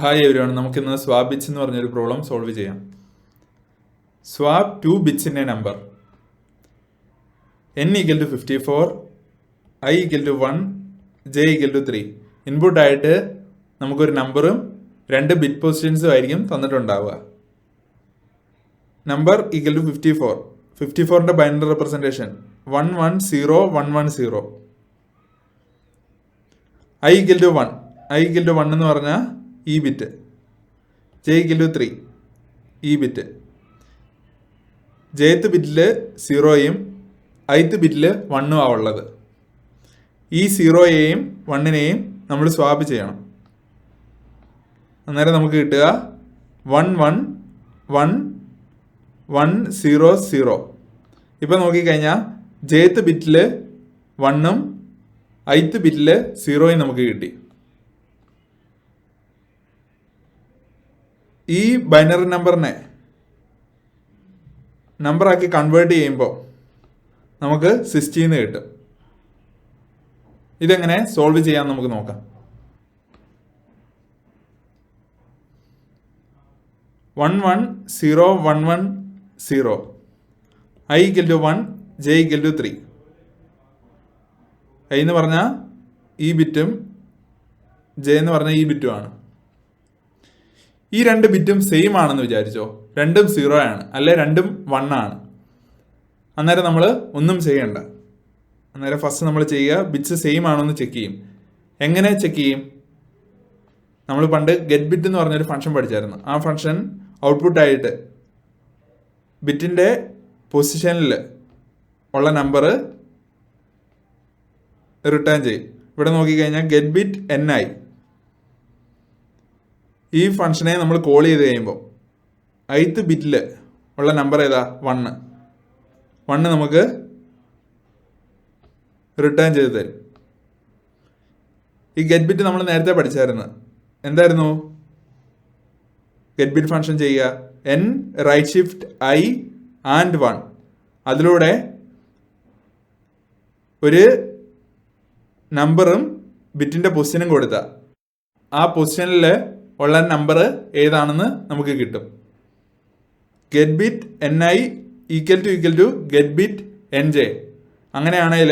Hi everyone, നമുക്കിന്ന് swap bits എന്ന് പറഞ്ഞൊരു പ്രോബ്ലം സോൾവ് ചെയ്യാം. Swap 2 bits in a number n equal to 54, i equal to 1, j equal to 3. Input ആയിട്ട് നമുക്കൊരു നമ്പറും 2 ബിറ്റ് പൊസിഷൻസും ആയിരിക്കും തന്നിട്ടുണ്ടാവുക. Number equal to 54. 54ന്റെ binary representation 110 110. i equal to 1. i equal to 1 എന്ന് പറഞ്ഞാൽ ഈ ബിറ്റ്. j equal to 3 ഈ ബിറ്റ്. jth ബിറ്റിൽ 0യും ith ബിറ്റിൽ 1ഉം ആ ഉള്ളത്. ഈ 0യെയും 1നെയും നമ്മൾ സ്വാപ്പ് ചെയ്യണം. അന്നേരം നമുക്ക് കിട്ടുക 11110. ഇപ്പം നോക്കിക്കഴിഞ്ഞാൽ jth ബിറ്റിൽ 1ഉം ith ബിറ്റിൽ 0യും നമുക്ക് കിട്ടി. ഈ ബൈനറി നമ്പറിനെ നമ്പറാക്കി കൺവേർട്ട് ചെയ്യുമ്പോൾ നമുക്ക് 16 കിട്ടും. ഇതെങ്ങനെ സോൾവ് ചെയ്യാൻ നമുക്ക് നോക്കാം. 110 i equal to 1, j equal to 3. i എന്ന് പറഞ്ഞാൽ ഈ ബിറ്റും j എന്ന് പറഞ്ഞാൽ ഈ ബിറ്റുമാണ്. ഈ 2 ബിറ്റും സെയിം ആണെന്ന് വിചാരിച്ചോ. രണ്ടും 0 ആണ്, അല്ലെ രണ്ടും 1 ആണ്. അന്നേരം നമ്മൾ ഒന്നും ചെയ്യണ്ട. അന്നേരം ഫസ്റ്റ് നമ്മൾ ചെയ്യുക, ബിറ്റ്സ് സെയിം ആണോ എന്ന് ചെക്ക് ചെയ്യും. എങ്ങനെ ചെക്ക് ചെയ്യും? നമ്മൾ പണ്ട് ഗെറ്റ് ബിറ്റ് എന്ന് പറഞ്ഞൊരു ഫംഗ്ഷൻ പഠിച്ചായിരുന്നു. ആ ഫംഗ്ഷൻ ഔട്ട്പുട്ടായിട്ട് ബിറ്റിൻ്റെ പൊസിഷനിൽ ഉള്ള നമ്പർ റിട്ടേൺ ചെയ്യും. ഇവിടെ നോക്കിക്കഴിഞ്ഞാൽ ഗെറ്റ് ബിറ്റ് ni. ഈ ഫംഗ്ഷനെ നമ്മൾ കോൾ ചെയ്ത് കഴിയുമ്പോൾ ith ബിറ്റിൽ ഉള്ള നമ്പർ ഏതാ? 1 നമുക്ക് റിട്ടേൺ ചെയ്ത് തരും. ഈ ഗെറ്റ് ബിറ്റ് നമ്മൾ നേരത്തെ പഠിച്ചായിരുന്നു. എന്തായിരുന്നു ഗെറ്റ് ബിറ്റ് ഫംഗ്ഷൻ ചെയ്യുക? n right shift i and 1. അതിലൂടെ ഒരു നമ്പറും ബിറ്റിൻ്റെ പൊസിഷനും കൊടുത്ത ആ പൊസിഷനിൽ ഉള്ള നമ്പർ ഏതാണെന്ന് നമുക്ക് കിട്ടും. Get bit ni equal to get bit nj. അങ്ങനെയാണെങ്കിൽ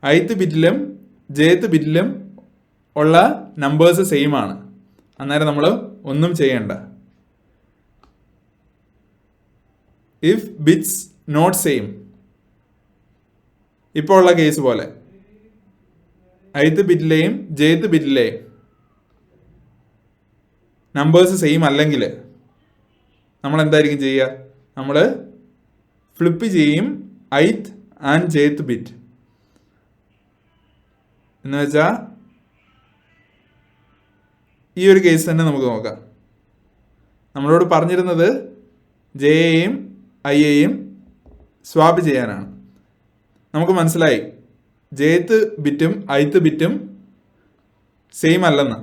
ith ബിറ്റിലും jth ബിറ്റിലും ഉള്ള നമ്പേഴ്സ് സെയിം ആണ്. അന്നേരം നമ്മൾ ഒന്നും ചെയ്യണ്ട. ഇഫ് ബിറ്റ്സ് നോട്ട് സെയിം, ഇപ്പോൾ ഉള്ള കേസ് പോലെ ith ബിറ്റിലെയും jth ബിറ്റിലെയും നമ്പേഴ്സ് സെയിം അല്ലെങ്കിൽ നമ്മൾ എന്തായിരിക്കും ചെയ്യുക? നമ്മൾ ഫ്ലിപ്പ് ചെയ്യും ith ആൻഡ് jth ബിറ്റ്. എന്ന് വെച്ചാൽ ഈ ഒരു കേസ് തന്നെ നമുക്ക് നോക്കാം. നമ്മളോട് പറഞ്ഞിരുന്നത് ജെയെയും ഐയെയും സ്വാപ്പ് ചെയ്യാനാണ്. നമുക്ക് മനസ്സിലായി jth ബിറ്റും ith ബിറ്റും സെയിം അല്ലെന്ന്.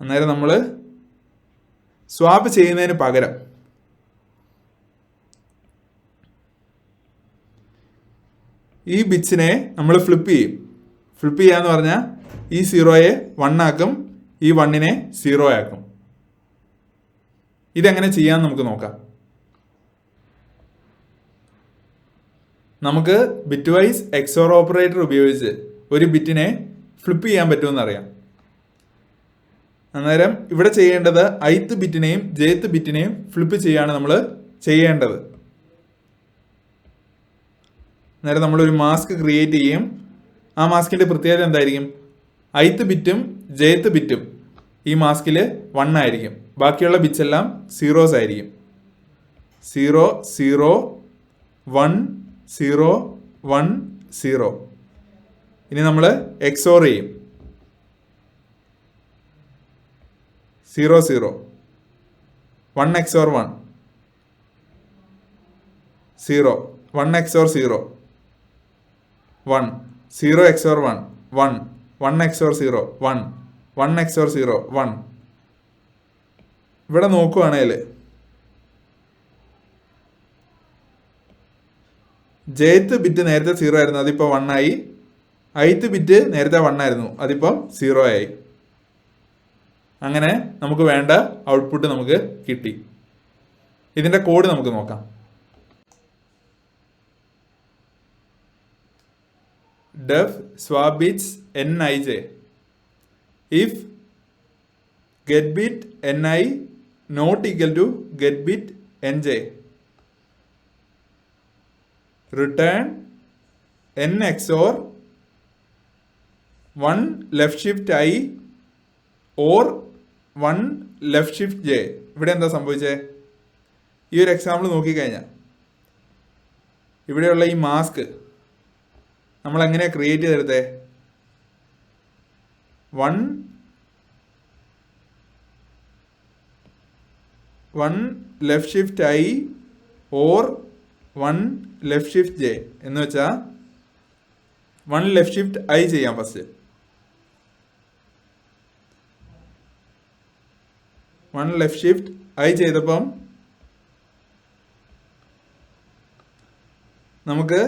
അന്നേരം നമ്മൾ സ്വാപ്പ് ചെയ്യുന്നതിന് പകരം ഈ ബിറ്റ്സിനെ നമ്മൾ ഫ്ലിപ്പ് ചെയ്യും. ഫ്ലിപ്പ് ചെയ്യാന്ന് പറഞ്ഞാൽ ഈ 0യെ 1 ആക്കും, ഈ 1നെ 0 ആക്കും. ഇതെങ്ങനെ ചെയ്യാന്ന് നമുക്ക് നോക്കാം. നമുക്ക് ബിറ്റ് വൈസ് എക്സോർ ഓപ്പറേറ്റർ ഉപയോഗിച്ച് ഒരു ബിറ്റിനെ ഫ്ലിപ്പ് ചെയ്യാൻ പറ്റുമെന്ന് അറിയാം. അന്നേരം ഇവിടെ ചെയ്യേണ്ടത് ith ബിറ്റിനെയും jth ബിറ്റിനെയും ഫ്ലിപ്പ് ചെയ്യാണ് നമ്മൾ ചെയ്യേണ്ടത്. അന്നേരം നമ്മളൊരു മാസ്ക് ക്രിയേറ്റ് ചെയ്യും. ആ മാസ്കിൻ്റെ പ്രത്യേകത എന്തായിരിക്കും? ith ബിറ്റും jth ബിറ്റും ഈ മാസ്കിൽ 1 ആയിരിക്കും. ബാക്കിയുള്ള ബിറ്റ്സ് എല്ലാം 0s ആയിരിക്കും. 0 0 1 0 1 0. ഇനി നമ്മൾ എക്സോർ ചെയ്യും. 0 0 1 XOR 1 0 1 XOR 0 1 0 XOR 1 1 1 XOR 0 1 1 XOR 0 1. ഇവിടെ നോക്കുകയാണെങ്കിൽ jth ബിറ്റ് നേരത്തെ 0 ആയിരുന്നു, അതിപ്പോൾ 1 ആയി. ith ബിറ്റ് നേരത്തെ 1 ആയിരുന്നു, അതിപ്പോൾ 0 ആയി. അങ്ങനെ നമുക്ക് വേണ്ട ഔട്ട്പുട്ട് നമുക്ക് കിട്ടി. ഇതിന്റെ കോഡ് നമുക്ക് നോക്കാം. def swap bits nij if get bit ni not equal to get bit nj return n XOR 1 left shift I or 1 left shift j. ഇവിടെ എന്താ സംഭവിച്ചേ? ഈ ഒരു എക്സാമ്പിൾ നോക്കിക്കഴിഞ്ഞാൽ ഇവിടെയുള്ള ഈ മാസ്ക് നമ്മൾ എങ്ങനെയാ ക്രിയേറ്റ് ചെയ്തെടുത്തേ? 1 left shift I or 1 left shift J എന്ന് വെച്ചാൽ 1 ലെഫ്റ്റ് ഷിഫ്റ്റ് ഐ ചെയ്യാം ഫസ്റ്റ്. 1 ലെഫ്റ്റ് ഷിഫ്റ്റ് ഐ ചെയ്തപ്പം നമുക്ക്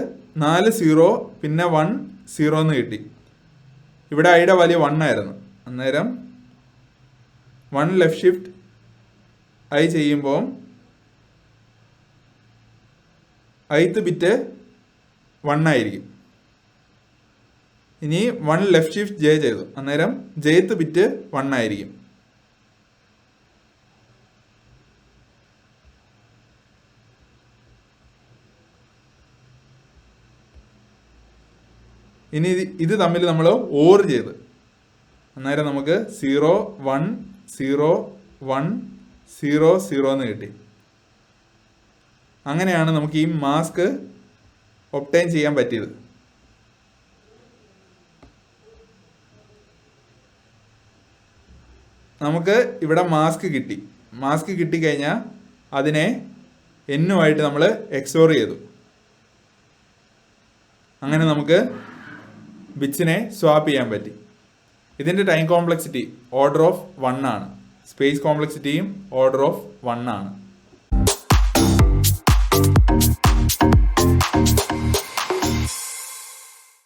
4 0 പിന്നെ 1 0 എന്ന് കിട്ടി. ഇവിടെ ഐയുടെ വാല്യൂ 1 ആയിരുന്നു. അന്നേരം 1 ലെഫ്റ്റ് ഷിഫ്റ്റ് ഐ ചെയ്യുമ്പോൾ ith ബിറ്റ് 1 ആയിരിക്കും. ഇനി 1 ലെഫ്റ്റ് ഷിഫ്റ്റ് ജെ ചെയ്തു, അന്നേരം jth ബിറ്റ് 1 ആയിരിക്കും. ഇനി ഇത് തമ്മിൽ നമ്മൾ ഓർ ചെയ്ത്, അന്നേരം നമുക്ക് 0 1 0 1 0 0 എന്ന് കിട്ടി. അങ്ങനെയാണ് നമുക്ക് ഈ മാസ്ക് ഒബ്റ്റൈൻ ചെയ്യാൻ പറ്റിയത്. നമുക്ക് ഇവിടെ മാസ്ക് കിട്ടി. മാസ്ക് കിട്ടിക്കഴിഞ്ഞാൽ അതിനെ എന്നുമായിട്ട് നമ്മൾ എക്സോർ ചെയ്തു. അങ്ങനെ നമുക്ക് ബിറ്റ്സിനെ സ്വാപ്പ് ചെയ്യാൻ പറ്റി. ഇതിൻ്റെ ടൈം കോംപ്ലക്സിറ്റി ഓർഡർ ഓഫ് 1 ആണ്. സ്പേസ് കോംപ്ലക്സിറ്റിയും ഓർഡർ ഓഫ് 1 ആണ്.